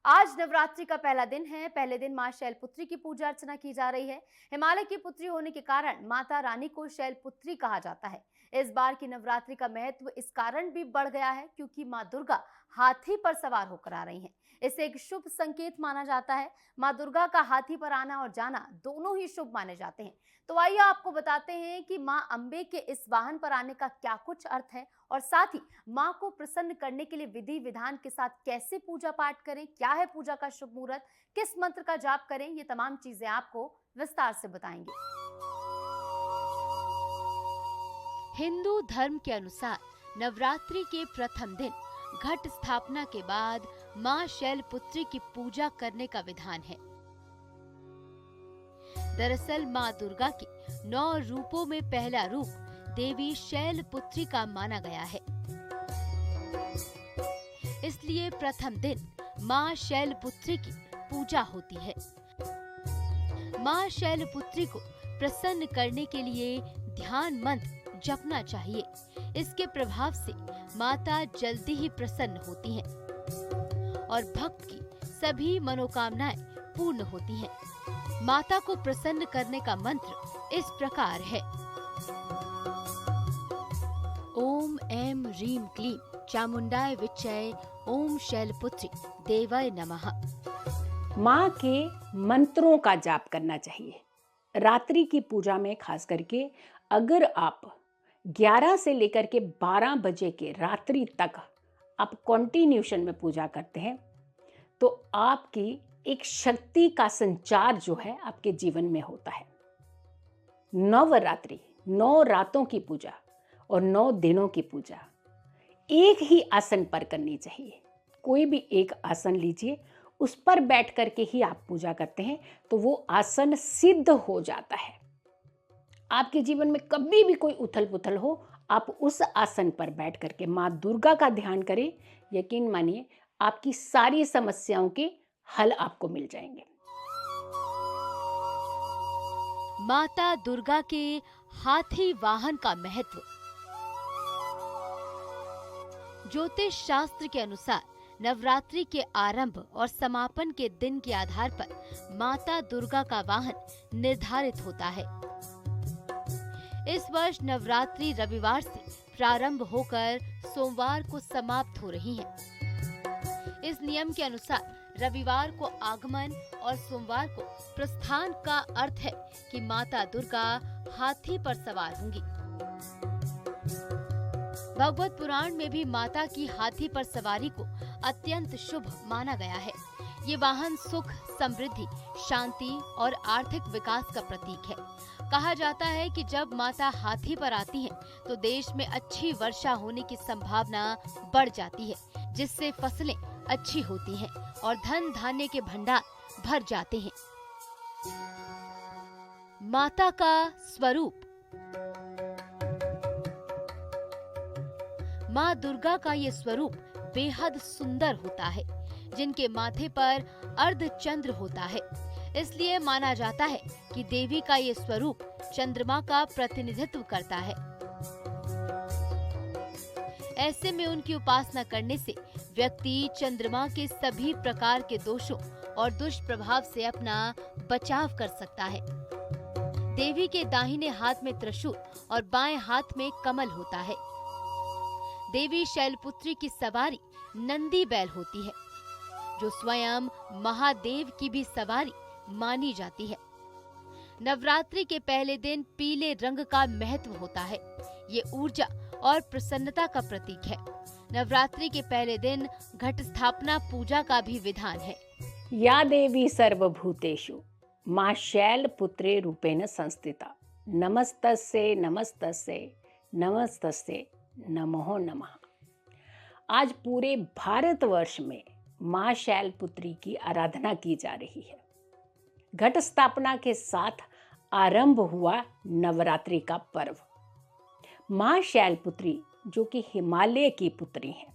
आज नवरात्रि का पहला दिन है। पहले दिन मां शैलपुत्री की पूजा अर्चना की जा रही है। हिमालय की पुत्री होने के कारण माता रानी को शैलपुत्री कहा जाता है। इस बार की नवरात्रि का महत्व इस कारण भी बढ़ गया है क्योंकि मां दुर्गा हाथी पर सवार होकर आ रही हैं। इसे एक शुभ संकेत माना जाता है। मां दुर्गा का हाथी पर आना और जाना दोनों ही शुभ माने जाते हैं। तो आइए आपको बताते हैं कि मां अंबे के इस वाहन पर आने का क्या कुछ अर्थ है और साथ ही मां को प्रसन्न करने के लिए विधि विधान के साथ कैसे पूजा पाठ करें, क्या है पूजा का शुभ मुहूर्त, किस मंत्र का जाप करें, ये तमाम चीजें आपको विस्तार से बताएंगे। हिंदू धर्म के अनुसार नवरात्रि के प्रथम दिन घट स्थापना के बाद मां शैलपुत्री की पूजा करने का विधान है। दरअसल मां दुर्गा के 9 रूपों में पहला रूप देवी शैलपुत्री का माना गया है। इसलिए प्रथम दिन मां शैलपुत्री की पूजा होती है। मां शैलपुत्री को प्रसन्न करने के लिए ध्यान मंत्र जपना चाहिए। इसके प्रभाव से माता जल्दी ही प्रसन्न होती हैं और भक्त की सभी मनोकामनाएं पूर्ण होती हैं। माता को प्रसन्न करने का मंत्र इस प्रकार है। ओम ऐं ह्रीं क्लीं चामुंडाय विच्चय ओम शैलपुत्री देवाय नमः। माँ के मंत्रों का जाप करना चाहिए। रात्रि की पूजा में खास करके अगर आप 11 से लेकर के 12 बजे के रात्रि तक आप कंटिन्यूशन में पूजा करते हैं तो आपकी एक शक्ति का संचार जो है आपके जीवन में होता है। नवरात्रि 9 रातों की पूजा और 9 दिनों की पूजा एक ही आसन पर करनी चाहिए। कोई भी एक आसन लीजिए, उस पर बैठ करके ही आप पूजा करते हैं तो वो आसन सिद्ध हो जाता है। आपके जीवन में कभी भी कोई उथल पुथल हो, आप उस आसन पर बैठ करके माँ दुर्गा का ध्यान करें। यकीन मानिए आपकी सारी समस्याओं के हल आपको मिल जाएंगे। माता दुर्गा के हाथी वाहन का महत्व। ज्योतिष शास्त्र के अनुसार नवरात्रि के आरंभ और समापन के दिन के आधार पर माता दुर्गा का वाहन निर्धारित होता है। इस वर्ष नवरात्रि रविवार से प्रारंभ होकर सोमवार को समाप्त हो रही है। इस नियम के अनुसार रविवार को आगमन और सोमवार को प्रस्थान का अर्थ है कि माता दुर्गा हाथी पर सवार होंगी। भगवत पुराण में भी माता की हाथी पर सवारी को अत्यंत शुभ माना गया है। ये वाहन सुख, समृद्धि, शांति और आर्थिक विकास का प्रतीक है। कहा जाता है कि जब माता हाथी पर आती हैं, तो देश में अच्छी वर्षा होने की संभावना बढ़ जाती है, जिससे फसलें अच्छी होती हैं और धन धान्य के भंडार भर जाते हैं। माता का स्वरूप। माँ दुर्गा का ये स्वरूप बेहद सुंदर होता है, जिनके माथे पर अर्धचंद्र होता है। इसलिए माना जाता है कि देवी का ये स्वरूप चंद्रमा का प्रतिनिधित्व करता है। ऐसे में उनकी उपासना करने से व्यक्ति चंद्रमा के सभी प्रकार के दोषों और दुष्प्रभाव से अपना बचाव कर सकता है। देवी के दाहिने हाथ में त्रिशूल और बाएं हाथ में कमल होता है। देवी शैलपुत्री की सवारी नंदी बैल होती है, जो स्वयं महादेव की भी सवारी मानी जाती है। नवरात्रि के पहले दिन पीले रंग का महत्व होता है। ये ऊर्जा और प्रसन्नता का प्रतीक है। नवरात्रि के पहले दिन घट स्थापना पूजा का भी विधान है। या देवी सर्वभूतेषु माँ शैलपुत्रे रूपेण संस्थिता नमस्तस्यै नमस्तस्यै नमस्तस्यै नमो नमः। आज पूरे भारतवर्ष में माँ शैलपुत्री की आराधना की जा रही है। घट स्थापना के साथ आरंभ हुआ नवरात्रि का पर्व। माँ शैलपुत्री जो कि हिमालय की पुत्री हैं,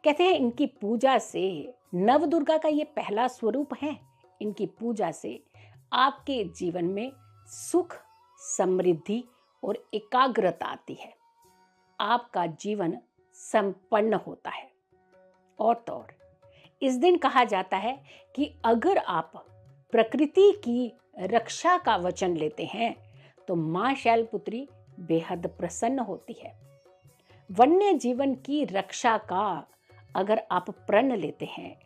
कहते हैं इनकी पूजा से नव दुर्गा का ये पहला स्वरूप है। इनकी पूजा से आपके जीवन में सुख, समृद्धि और एकाग्रता आती है। आपका जीवन संपन्न होता है। और तो और इस दिन कहा जाता है कि अगर आप प्रकृति की रक्षा का वचन लेते हैं तो माँ शैलपुत्री बेहद प्रसन्न होती है। वन्य जीवन की रक्षा का अगर आप प्रण लेते हैं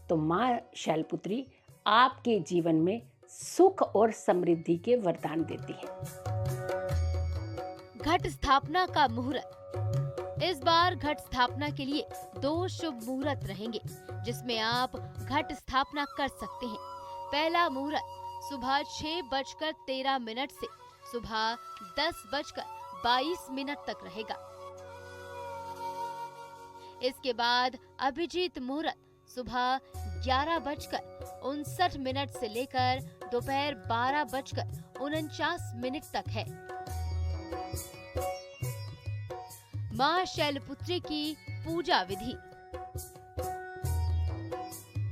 तो माँ शैलपुत्री आपके जीवन में सुख और समृद्धि के वरदान देती है। घट स्थापना का मुहूर्त। इस बार घट स्थापना के लिए 2 शुभ मुहूर्त रहेंगे जिसमें आप घट स्थापना कर सकते हैं। पहला मुहूर्त सुबह 6:13 से सुबह 10:22 तक रहेगा। इसके बाद अभिजीत मुहूर्त सुबह 11:59 से लेकर दोपहर 12:49 तक है। माँ शैलपुत्री की पूजा विधि।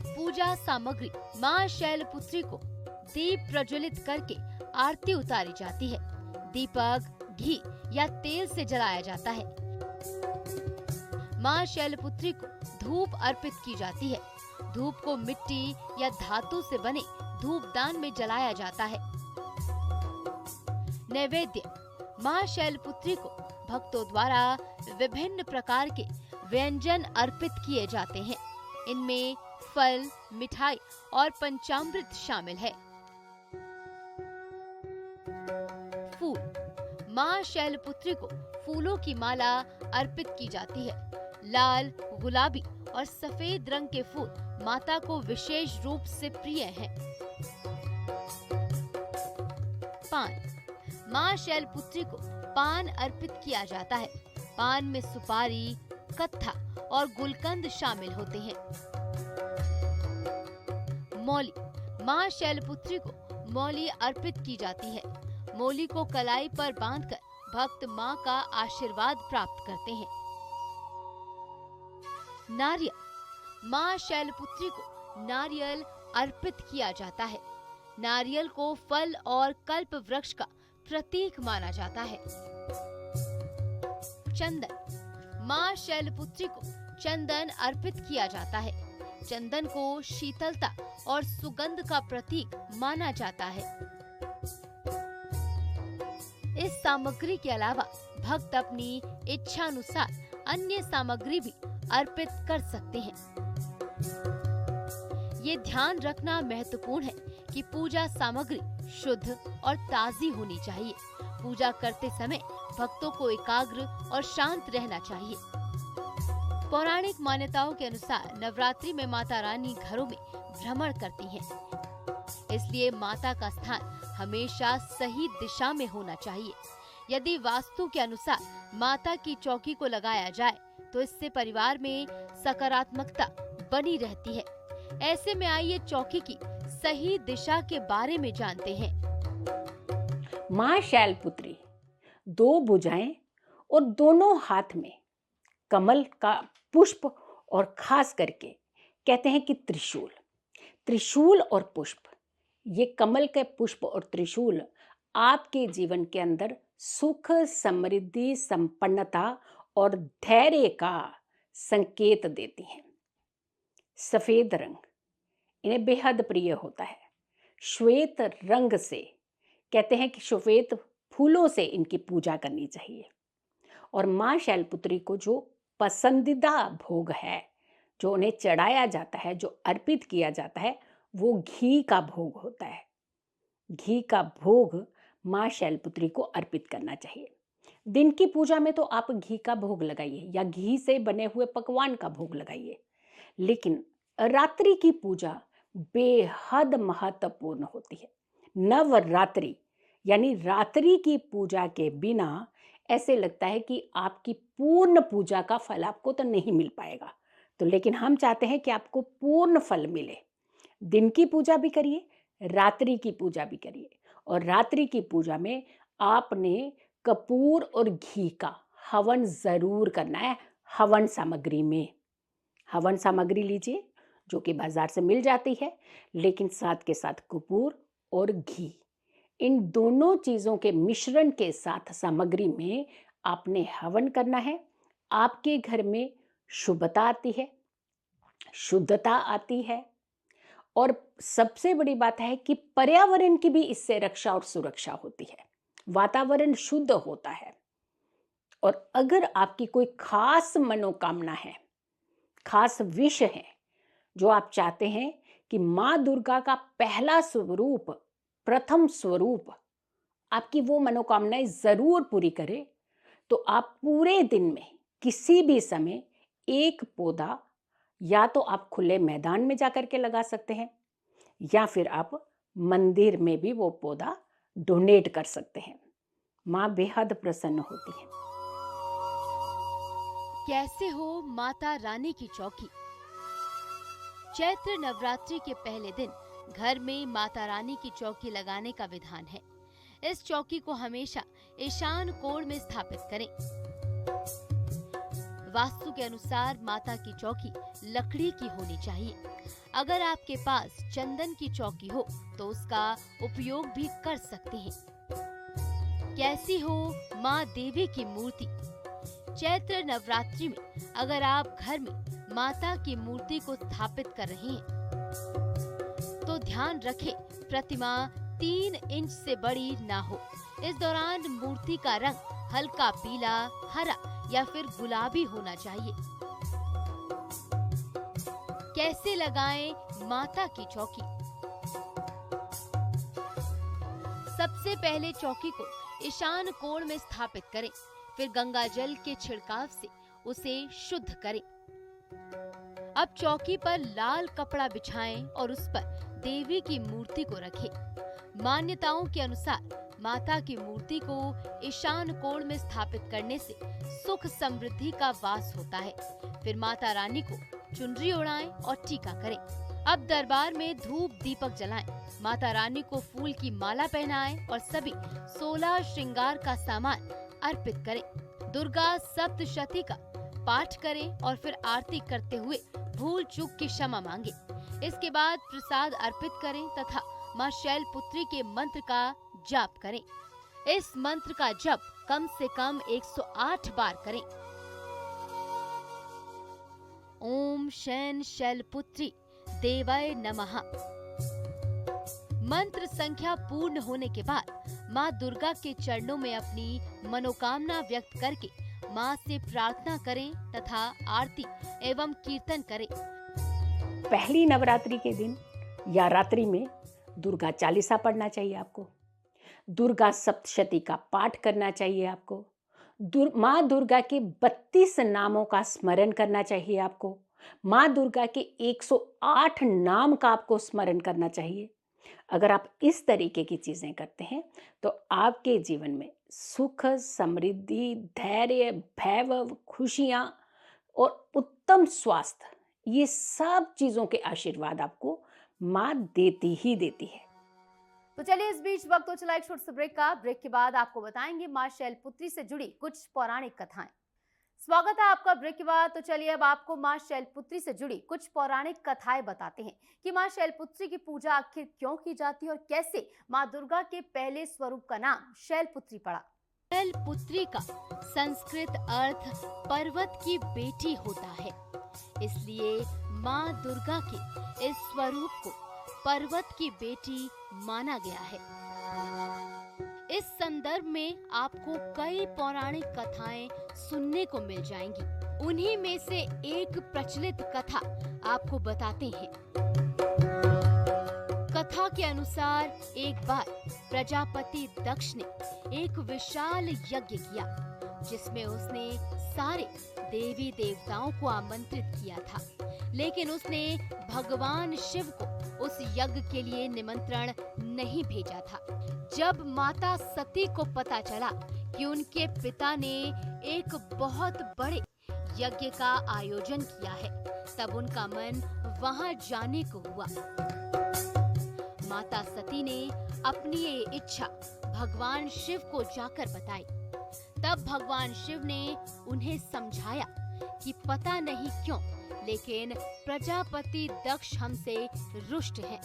पूजा सामग्री। माँ शैलपुत्री को दीप प्रज्वलित करके आरती उतारी जाती है। दीपक घी या तेल से जलाया जाता है। माँ शैलपुत्री को धूप अर्पित की जाती है। धूप को मिट्टी या धातु से बने धूपदान में जलाया जाता है। नैवेद्य। माँ शैलपुत्री को भक्तों द्वारा विभिन्न प्रकार के व्यंजन अर्पित किए जाते हैं। इनमें फल, मिठाई और पंचामृत शामिल है। फूल। माँ शैलपुत्री को फूलों की माला अर्पित की जाती है। लाल, गुलाबी और सफेद रंग के फूल माता को विशेष रूप से प्रिय हैं। पान। माँ शैलपुत्री को पान अर्पित किया जाता है। पान में सुपारी, कत्था और गुलकंद शामिल होते हैं। मौली। माँ शैलपुत्री को मौली अर्पित की जाती है। मौली को कलाई पर बांधकर भक्त माँ का आशीर्वाद प्राप्त करते हैं। नारियल। माँ शैलपुत्री को नारियल अर्पित किया जाता है। नारियल को फल और कल्प वृक्ष का प्रतीक माना जाता है। चंदन। माँ शैलपुत्री को चंदन अर्पित किया जाता है। चंदन को शीतलता और सुगंध का प्रतीक माना जाता है। इस सामग्री के अलावा भक्त अपनी इच्छानुसार अन्य सामग्री भी अर्पित कर सकते हैं। ये ध्यान रखना महत्वपूर्ण है कि पूजा सामग्री शुद्ध और ताजी होनी चाहिए। पूजा करते समय भक्तों को एकाग्र और शांत रहना चाहिए। पौराणिक मान्यताओं के अनुसार नवरात्रि में माता रानी घरों में भ्रमण करती हैं। इसलिए माता का स्थान हमेशा सही दिशा में होना चाहिए। यदि वास्तु के अनुसार माता की चौकी को लगाया जाए तो इससे परिवार में सकारात्मकता बनी रहती है। ऐसे में आइए चौकी की सही दिशा के बारे में जानते हैं। माँ शैलपुत्री 2 भुजाएं और दोनों हाथ में कमल का पुष्प और खास करके कहते हैं कि त्रिशूल और पुष्प, ये कमल के पुष्प और त्रिशूल आपके जीवन के अंदर सुख, समृद्धि, संपन्नता और धैर्य का संकेत देती हैं। सफेद रंग इन्हें बेहद प्रिय होता है। श्वेत रंग से कहते हैं कि श्वेत फूलों से इनकी पूजा करनी चाहिए। और माँ शैलपुत्री को जो पसंदीदा भोग है, जो उन्हें चढ़ाया जाता है, जो अर्पित किया जाता है, वो घी का भोग होता है। घी का भोग माँ शैलपुत्री को अर्पित करना चाहिए। दिन की पूजा में तो आप घी का भोग लगाइए या घी से बने हुए पकवान का भोग लगाइए, लेकिन रात्रि की पूजा बेहद महत्वपूर्ण होती है। नवरात्रि यानी रात्रि की पूजा के बिना ऐसे लगता है कि आपकी पूर्ण पूजा का फल आपको तो नहीं मिल पाएगा। तो लेकिन हम चाहते हैं कि आपको पूर्ण फल मिले। दिन की पूजा भी करिए, रात्रि की पूजा भी करिए। और रात्रि की पूजा में आपने कपूर और घी का हवन जरूर करना है। हवन सामग्री लीजिए जो कि बाजार से मिल जाती है, लेकिन साथ के साथ कपूर और घी, इन दोनों चीज़ों के मिश्रण के साथ सामग्री में आपने हवन करना है। आपके घर में शुभता आती है, शुद्धता आती है और सबसे बड़ी बात है कि पर्यावरण की भी इससे रक्षा और सुरक्षा होती है। वातावरण शुद्ध होता है। और अगर आपकी कोई खास मनोकामना है, खास विश है, जो आप चाहते हैं कि माँ दुर्गा का पहला स्वरूप, प्रथम स्वरूप आपकी वो मनोकामनाएं जरूर पूरी करे, तो आप पूरे दिन में किसी भी समय एक पौधा या तो आप खुले मैदान में जाकर के लगा सकते हैं या फिर आप मंदिर में भी वो पौधा डोनेट कर सकते हैं। माँ बेहद प्रसन्न होती है। कैसे हो माता रानी की चौकी। चैत्र नवरात्रि के पहले दिन घर में माता रानी की चौकी लगाने का विधान है। इस चौकी को हमेशा ईशान कोण में स्थापित करें। वास्तु के अनुसार माता की चौकी लकड़ी की होनी चाहिए। अगर आपके पास चंदन की चौकी हो तो उसका उपयोग भी कर सकते हैं। कैसी हो माँ देवी की मूर्ति। चैत्र नवरात्रि में अगर आप घर में माता की मूर्ति को स्थापित कर रहे हैं तो ध्यान रखें प्रतिमा 3 इंच से बड़ी ना हो। इस दौरान मूर्ति का रंग हल्का पीला, हरा या फिर गुलाबी होना चाहिए। कैसे लगाएं माता की चौकी। सबसे पहले चौकी को ईशान कोण में स्थापित करें, फिर गंगा जल के छिड़काव से उसे शुद्ध करें। अब चौकी पर लाल कपड़ा बिछाएं और उस पर देवी की मूर्ति को रखें। मान्यताओं के अनुसार माता की मूर्ति को ईशान कोण में स्थापित करने से सुख समृद्धि का वास होता है। फिर माता रानी को चुनरी ओढ़ाएं और टीका करें। अब दरबार में धूप दीपक जलाएं। माता रानी को फूल की माला पहनाएं और सभी 16 श्रृंगार का सामान अर्पित करें। दुर्गा सप्तशती का पाठ करें और फिर आरती करते हुए भूल चूक की क्षमा मांगे। इसके बाद प्रसाद अर्पित करें तथा माँ शैलपुत्री के मंत्र का जाप करें। इस मंत्र का जप कम से कम 108 बार करें। ओम शैन शैलपुत्री देवाय नमः। मंत्र संख्या पूर्ण होने के बाद माँ दुर्गा के चरणों में अपनी मनोकामना व्यक्त करके माँ से प्रार्थना करें तथा आरती एवं कीर्तन करें। पहली नवरात्रि के दिन या रात्रि में दुर्गा चालीसा पढ़ना चाहिए आपको। दुर्गा सप्तशती का पाठ करना चाहिए आपको। माँ दुर्गा के 32 नामों का स्मरण करना चाहिए आपको। माँ दुर्गा के 108 नाम का आपको स्मरण करना चाहिए। अगर आप इस तरीके की चीजें करते हैं तो आपके जीवन में सुख, समृद्धि, धैर्य, वैभव, खुशियां और उत्तम स्वास्थ्य, ये सब चीजों के आशीर्वाद आपको माँ देती ही देती है। तो चलिए इस बीच वक्त तो चला एक छोटे से ब्रेक का। ब्रेक के बाद आपको बताएंगे माँ शैलपुत्री से जुड़ी कुछ पौराणिक कथाएं। स्वागत है आपका ब्रेक के बाद। तो चलिए अब आपको माँ शैलपुत्री से जुड़ी कुछ पौराणिक कथाएं बताते हैं कि माँ शैलपुत्री की पूजा आखिर क्यों की जाती है और कैसे माँ दुर्गा के पहले स्वरूप का नाम शैलपुत्री पड़ा। शैलपुत्री का संस्कृत अर्थ पर्वत की बेटी होता है, इसलिए माँ दुर्गा के इस स्वरूप को पर्वत की बेटी माना गया है। इस संदर्भ में आपको कई पौराणिक कथाएं सुनने को मिल जाएंगी। उन्हीं में से एक प्रचलित कथा आपको बताते हैं। कथा के अनुसार एक बार प्रजापति दक्ष ने एक विशाल यज्ञ किया जिसमें उसने सारे देवी देवताओं को आमंत्रित किया था, लेकिन उसने भगवान शिव को उस यज्ञ के लिए निमंत्रण नहीं भेजा था। जब माता सती को पता चला कि उनके पिता ने एक बहुत बड़े यज्ञ का आयोजन किया है, तब उनका मन वहां जाने को हुआ। माता सती ने अपनी ये इच्छा भगवान शिव को जाकर बताई। तब भगवान शिव ने उन्हें समझाया कि पता नहीं क्यों, लेकिन प्रजापति दक्ष हमसे रुष्ट है।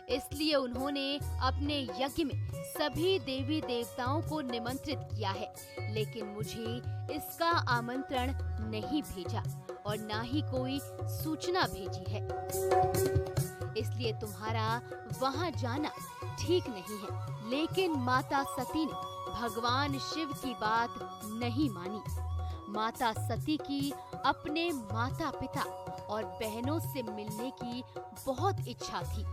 इसलिए उन्होंने अपने यज्ञ में सभी देवी देवताओं को निमंत्रित किया है, लेकिन मुझे इसका आमंत्रण नहीं भेजा और ना ही कोई सूचना भेजी है। इसलिए तुम्हारा वहां जाना ठीक नहीं है। लेकिन माता सती ने भगवान शिव की बात नहीं मानी। माता सती की अपने माता पिता और बहनों से मिलने की बहुत इच्छा थी।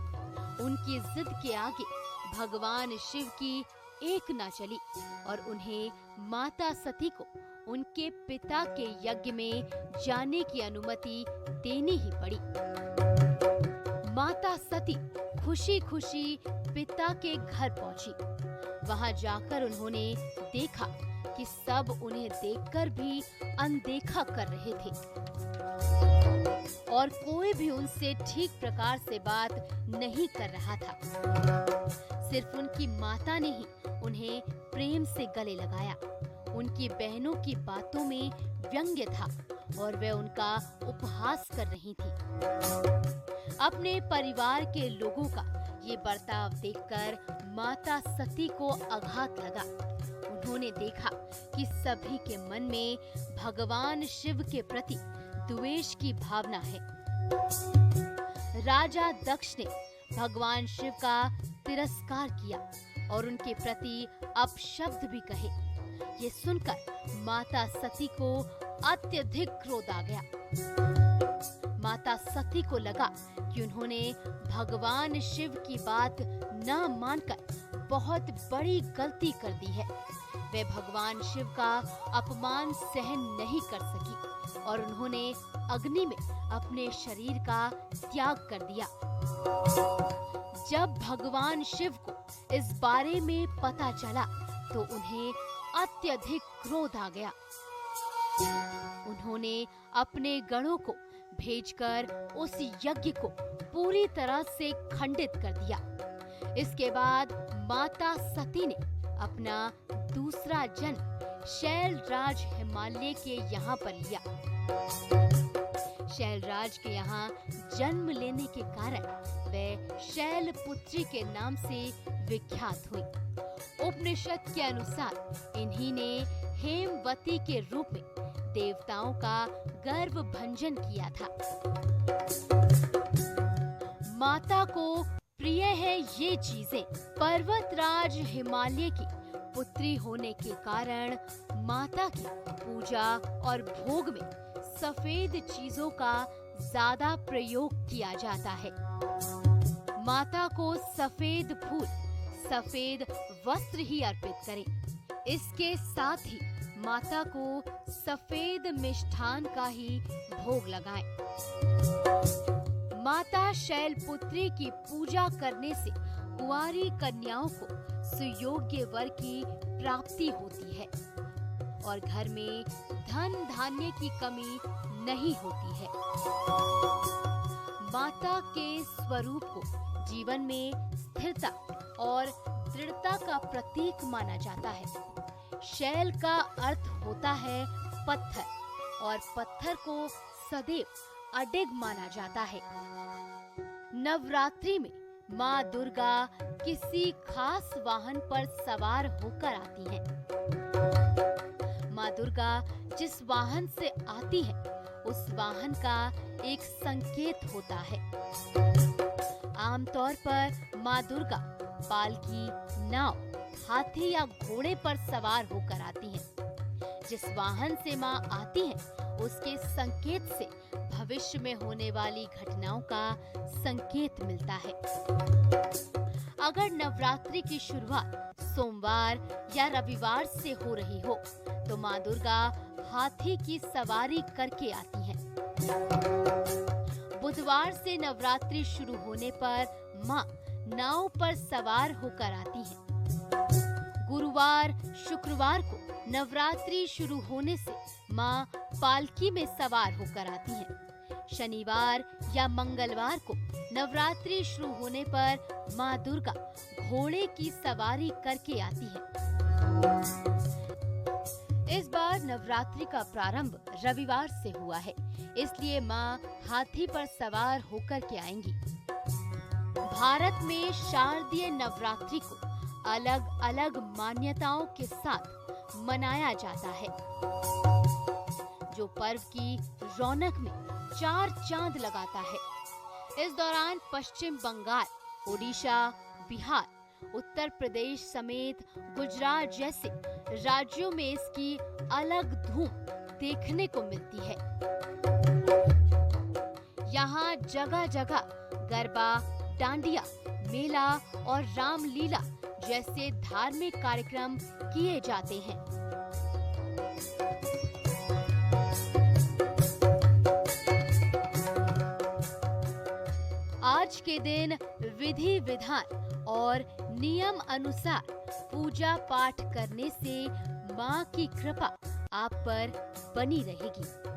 उनकी जिद के आगे भगवान शिव की एक ना चली और उन्हें माता सती को उनके पिता के यज्ञ में जाने की अनुमति देनी ही पड़ी। माता सती खुशी-खुशी पिता के घर पहुंची। वहां जाकर उन्होंने देखा कि सब उन्हें देखकर भी अनदेखा कर रहे थे और कोई भी उनसे ठीक प्रकार से बात नहीं कर रहा था। सिर्फ उनकी माता ने ही उन्हें प्रेम से गले लगाया। उनकी बहनों की बातों में व्यंग्य था और वे उनका उपहास कर रही थी। अपने परिवार के लोगों का ये बर्ताव देखकर माता सती को आघात लगा। उन्होंने देखा कि सभी के मन में भगवान शिव के प्रति द्वेष की भावना है। राजा दक्ष ने भगवान शिव का तिरस्कार किया और उनके प्रति अपशब्द भी कहे। ये सुनकर माता सती को अत्यधिक क्रोध आ गया। माता सती को लगा कि उन्होंने भगवान शिव की बात न मानकर बहुत बड़ी गलती कर दी है। वे भगवान शिव का अपमान सहन नहीं कर सकी और उन्होंने अग्नि में अपने शरीर का त्याग कर दिया। जब भगवान शिव को इस बारे में पता चला तो उन्हें अत्यधिक क्रोध आ गया। उन्होंने अपने गणों को भेजकर उस यज्ञ को पूरी तरह से खंडित कर दिया। इसके बाद माता सती ने अपना दूसरा जन्म शैलराज हिमालय के यहाँ पर लिया। शैलराज के यहाँ जन्म लेने के कारण वे शैलपुत्री के नाम से विख्यात हुई। उपनिषद के अनुसार इन्हीं ने हेमवती के रूप में देवताओं का गर्भ भंजन किया था। माता को प्रिय है ये चीजें। पर्वतराज हिमालय की पुत्री होने के कारण माता की पूजा और भोग में सफेद चीजों का ज्यादा प्रयोग किया जाता है। माता को सफेद फूल, सफेद वस्त्र ही अर्पित करें। इसके साथ ही माता को सफेद मिष्ठान का ही भोग लगाएं। माता शैलपुत्री की पूजा करने से कुंवारी कन्याओं को सुयोग्य वर की प्राप्ति होती है और घर में धन धान्य की कमी नहीं होती है। माता के स्वरूप को जीवन में स्थिरता और दृढ़ता का प्रतीक माना जाता है। शैल का अर्थ होता है पत्थर और पत्थर को सदैव अडिग माना जाता है। नवरात्रि में माँ दुर्गा किसी खास वाहन पर सवार होकर आती हैं। माँ दुर्गा जिस वाहन से आती है उस वाहन का एक संकेत होता है। आमतौर पर माँ दुर्गा पालकी, नाव, हाथी या घोड़े पर सवार होकर आती हैं। जिस वाहन से माँ आती है उसके संकेत से भविष्य में होने वाली घटनाओं का संकेत मिलता है। अगर नवरात्रि की शुरुआत सोमवार या रविवार से हो रही हो तो माँ दुर्गा हाथी की सवारी करके आती हैं। बुधवार से नवरात्रि शुरू होने पर माँ नाव पर सवार होकर आती हैं। गुरुवार, शुक्रवार को नवरात्रि शुरू होने से माँ पालकी में सवार होकर आती हैं। शनिवार या मंगलवार को नवरात्रि शुरू होने पर माँ दुर्गा घोड़े की सवारी करके आती है। इस बार नवरात्रि का प्रारंभ रविवार से हुआ है, इसलिए माँ हाथी पर सवार होकर के आएंगी। भारत में शारदीय नवरात्रि को अलग अलग मान्यताओं के साथ मनाया जाता है, जो पर्व की रौनक में चार चांद लगाता है। इस दौरान पश्चिम बंगाल, ओडिशा, बिहार, उत्तर प्रदेश समेत गुजरात जैसे राज्यों में इसकी अलग धूम देखने को मिलती है। यहाँ जगह जगह गरबा, डांडिया, मेला और रामलीला जैसे धार्मिक कार्यक्रम किए जाते हैं। आज के दिन विधि विधान और नियम अनुसार पूजा पाठ करने से माँ की कृपा आप पर बनी रहेगी।